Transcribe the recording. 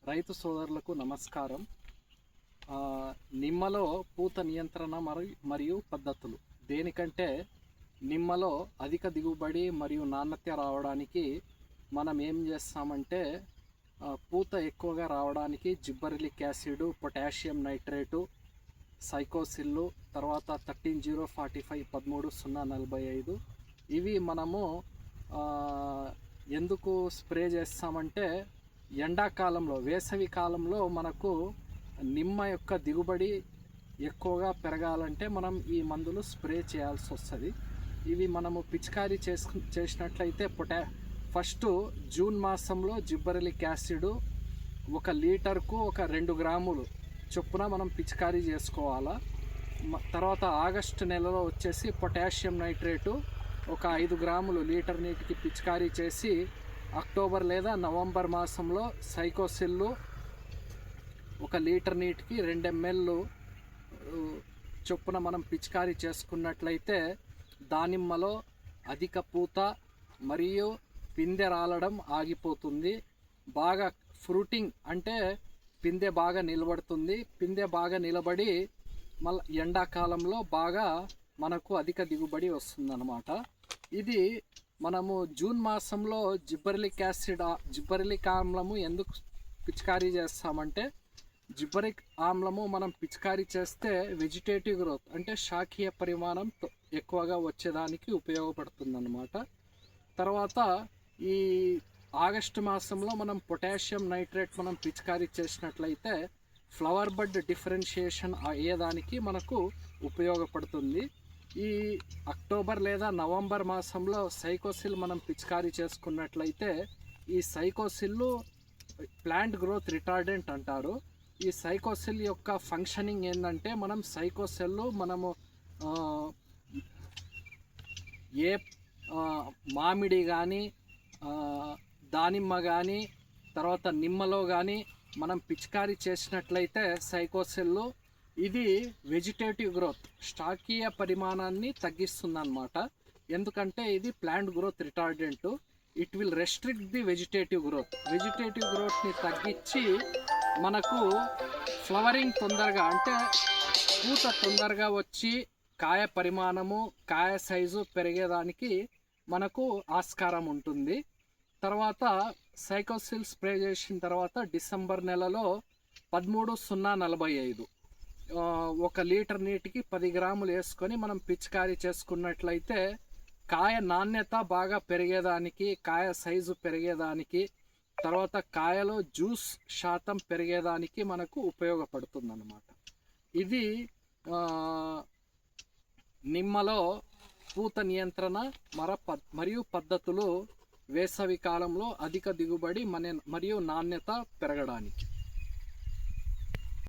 రైతు సోదరులకు నమస్కారం. నిమ్మలో పూత నియంత్రణ మరియు పద్ధతులు. దేనికంటే నిమ్మలో అధిక దిగుబడి మరియు నాణ్యత రావడానికి మనం ఏం చేస్తామంటే పూత ఎక్కువగా రావడానికి జిబ్బరెలిక్ యాసిడ్, పొటాషియం నైట్రేటు, సైకోసిల్లు, తర్వాత 13-045 13-045 ఇవి మనము ఎందుకు స్ప్రే చేస్తామంటే ఎండాకాలంలో, వేసవి కాలంలో మనకు నిమ్మ యొక్క దిగుబడి ఎక్కువగా పెరగాలంటే మనం ఈ మందులు స్ప్రే చేయాల్సి వస్తుంది. ఇవి మనము పిచికారీ చేసినట్లయితే ఫస్ట్ జూన్ మాసంలో జిబ్బరెలిక్ యాసిడ్ 1 లీటర్కు 2 గ్రాములు చొప్పున మనం పిచికారీ చేసుకోవాలా. తర్వాత ఆగస్టు నెలలో వచ్చేసి పొటాషియం నైట్రేటు 5 గ్రాములు లీటర్ నీటికి పిచికారీ చేసి, అక్టోబర్ లేదా నవంబర్ మాసంలో సైకోసిల్లు 1 లీటర్ నీటికి 2 ml చొప్పున మనం పిచికారీ చేసుకున్నట్లయితే దానిమ్మలో అధిక పూత మరియు పిందె రాలడం ఆగిపోతుంది. బాగా ఫ్రూటింగ్ అంటే పిందె బాగా నిలబడుతుంది. పిందె బాగా నిలబడి మళ్ళీ ఎండాకాలంలో బాగా మనకు అధిక దిగుబడి వస్తుందన్నమాట. ఇది మనము జూన్ మాసంలో జిబ్బరెలిక్ ఆమ్లము ఎందుకు పిచికారీ చేస్తామంటే, జిబ్బరెలిక్ ఆమ్లము మనం పిచికారీ చేస్తే వెజిటేటివ్ గ్రోత్ అంటే శాఖీయ పరిమాణం ఎక్కువగా వచ్చేదానికి ఉపయోగపడుతుందన్నమాట. తర్వాత ఈ ఆగస్టు మాసంలో మనం పొటాషియం నైట్రేట్ మనం పిచికారీ చేసినట్లయితే ఫ్లవర్ బడ్ డిఫరెన్షియేషన్ అయ్యేదానికి మనకు ఉపయోగపడుతుంది. ఈ అక్టోబర్ లేదా నవంబర్ మాసంలో సైకోసిల్ మనం పిచికారీ చేసుకున్నట్లయితే ఈ సైకోసిల్లు ప్లాంట్ గ్రోత్ రిటార్డెంట్ అంటారు. ఈ సైకోసిల్ యొక్క ఫంక్షనింగ్ ఏంటంటే, మనం సైకోసిల్లు మనము ఏ మామిడి కానీ దానిమ్మ కానీ తర్వాత నిమ్మలో కానీ మనం పిచికారీ చేసినట్లయితే సైకోసిల్లు ఇది వెజిటేటివ్ గ్రోత్ శాఖీయ పరిమాణాన్ని తగ్గిస్తుందన్నమాట. ఎందుకంటే ఇది plant growth retardant. It will restrict the vegetative గ్రోత్ని తగ్గించి మనకు ఫ్లవరింగ్ తొందరగా అంటే పూత తొందరగా వచ్చి కాయ పరిమాణము, కాయ సైజు పెరిగేదానికి మనకు ఆస్కారం ఉంటుంది. తర్వాత సైకోసిల్ స్ప్రే చేసిన తర్వాత డిసెంబర్ నెలలో 13-045 1 లీటర్ నీటికి 10 గ్రాములు వేసుకొని మనం పిచికారీ చేసుకున్నట్లయితే కాయ నాణ్యత బాగా పెరిగేదానికి, కాయ సైజు పెరిగేదానికి, తర్వాత కాయలో జ్యూస్ శాతం పెరిగేదానికి మనకు ఉపయోగపడుతుంది అన్నమాట. ఇది నిమ్మలో పూత నియంత్రణ మరియు పద్ధతులు వేసవి కాలంలో అధిక దిగుబడి మరియు నాణ్యత పెరగడానికి.